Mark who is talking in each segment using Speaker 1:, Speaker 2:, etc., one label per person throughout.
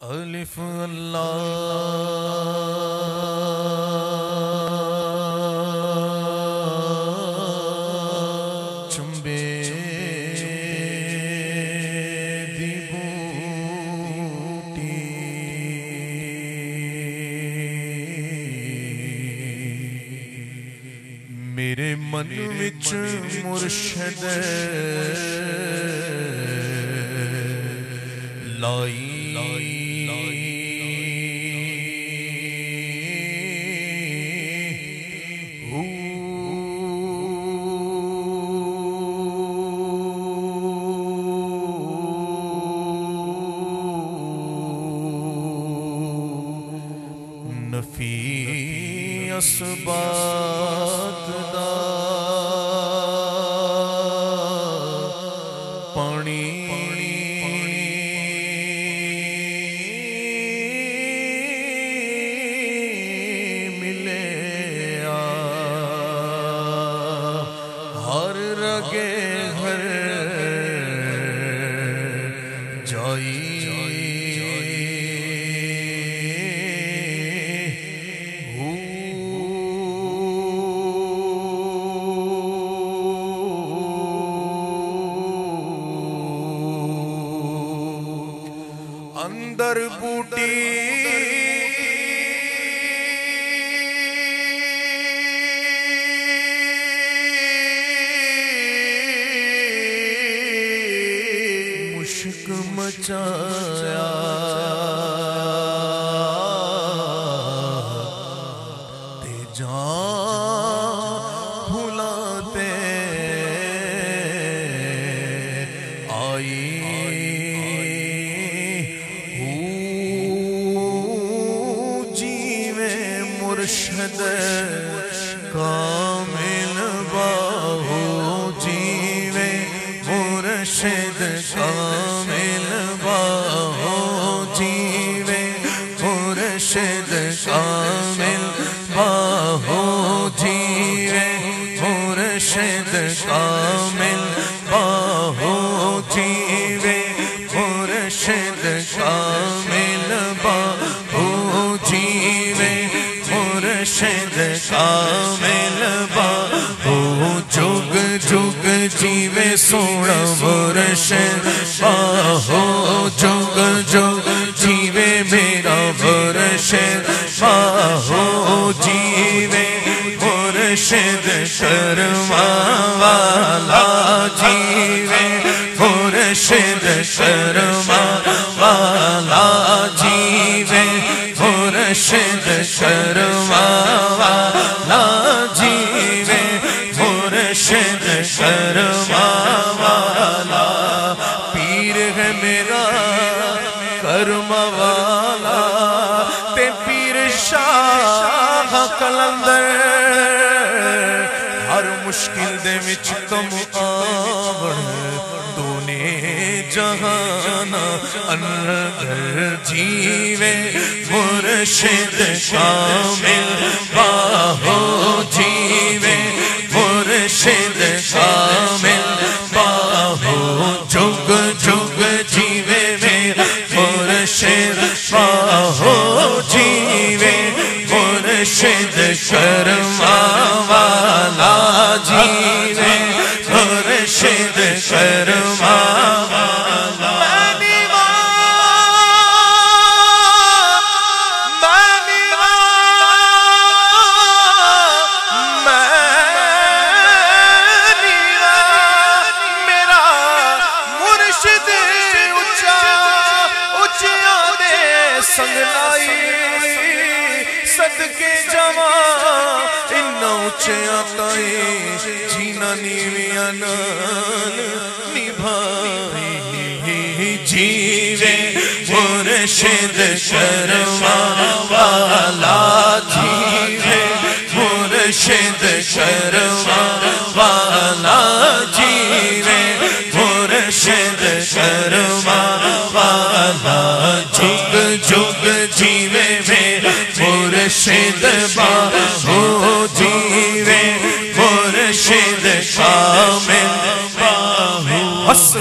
Speaker 1: الف اللہ چمبے دی بوٹی میرے من وچ مرشد لائی نفی اسبات دا پانی ملے ہر رگے ہر جائی اندر بوٹی مشک مچایا تے جان بھلاتے آئی مرشد کامل باہو جیوے مرشد کامل باہو جیوے مرشد کامل باہو جیوے مرشد کامل باہو جیوے مرشد کامل باہو جیوے مرشد کامل باہو جگ جگ جیوے سونا مرشد باہو جگ جگ جیوے میرا مرشد باہو جیوے مرشد شرما والا جیوے مرشد شرما والا جیوے مرشد شرما والا جیوے مرشد شرما والا پیر ہے میرا کرم والا تے پیر شاہ کلندر ہر مشکل دے وچ کم آوڑ دونے جہان اندر جیوے مرشد کامل باہو جیوے مرشد کامل باہو جگ جگ جیوے میرا مرشد باہو جیوے مرشد شرما والا جیوے مرشد شرما سنگلائی صدقے جوان انہا اچھیاں تائی جینا نیویاں نال نبھائی جیوے مرشد شرما والا جیوے مرشد شرما والا جیوے مرشد شرما والا جگ جگ جیوے میرا مرشد باہو جیوے مرشد کامل باہو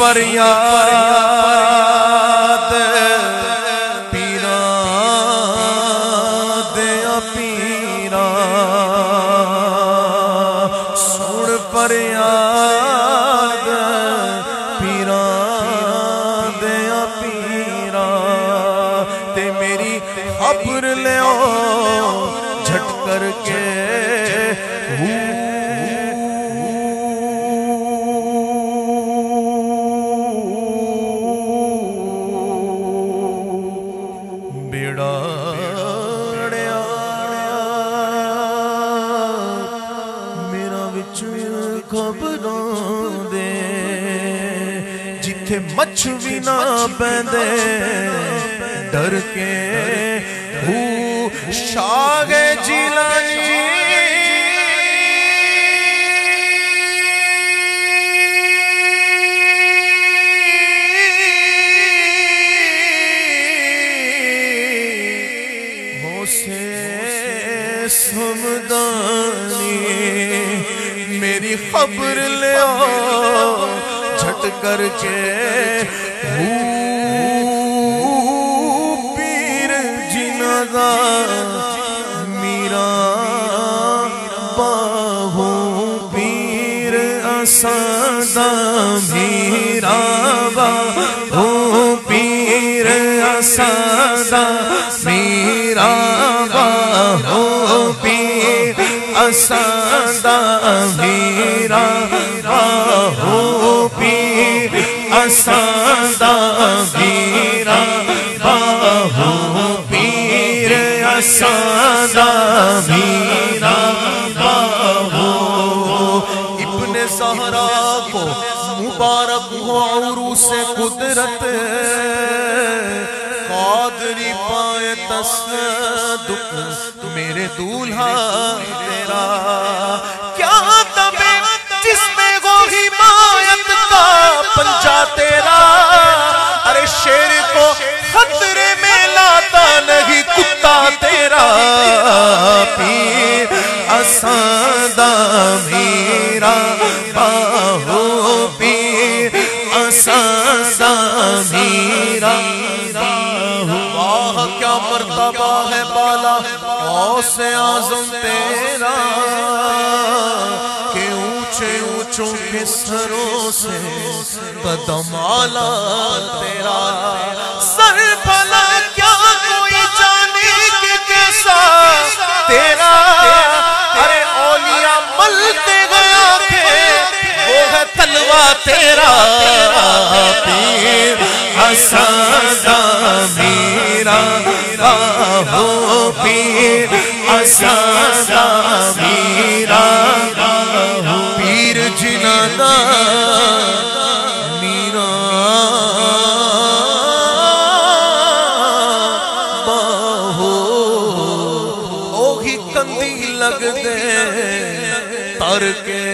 Speaker 1: پر یاد پیرا دیا پیرا سن پر یاد پیرا دیا پیرا تے میری خبر لے جھٹ کر کے مچھ بھی نہ بیندے ڈر کے شاہ جیلانی موسے سمدانی میری خبر لے آؤ جھٹ کر کے پیر جنازہ میرا باہو پیر اسادہ میرا باہو پیر اسادہ میرا باہو پیر اسادہ میرا باہو پیر اسادہ میرا باہو پیر اسادہ میرا باہو ابن زہرا کو مبارک ہو عروس قدرت قادری پائے تصدق میرے دولہا تیرا کیا تبے جس میں وہ حمایت کا پنجا تیرا ارے شیر کو خطرے میں لاتا نہیں کتا تیرا پیر اسادہ میرا باہو پیر اسادہ میرا باہو کیا مرتبہ ہے بالا غوث اعظم تیرا اونچوں کے سروں سے قدم آلا تیرا سر بھلا کیا کوئی جانے کے کیسا تیرا ارے اولیاء ملتے گیا تھے وہ ہے تلوہ تیرا پیر اسادہ میرا باہو پیر اسادہ میرا پیر جنازہ میرا باہو اوہی کندی لگ دے تر کے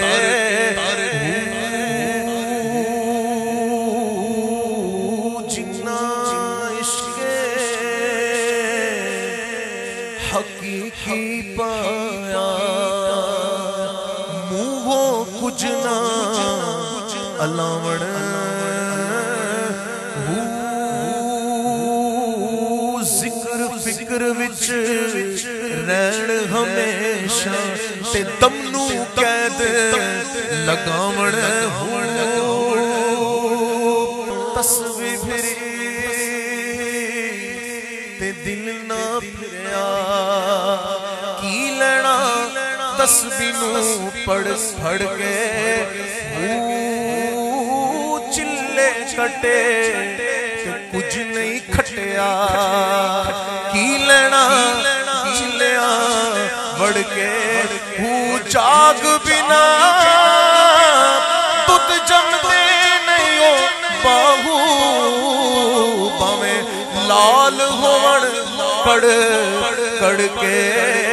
Speaker 1: جنا عشق حقیقی پایا کجنا علاوڑ ذکر فکر وچ رہن ہمیشہ تے دم نو قید لگاوڑ تصویر پھری تے دل نہ پھریا کی لینا تسبیح نو پڑھ کے چلے کٹے کچھ نہیں کھٹیا کی لینا چلیا بڑھ کے جاگ بنا تت جمتے نہیں ہو باہو باویں لال ہوڑ کڑ کے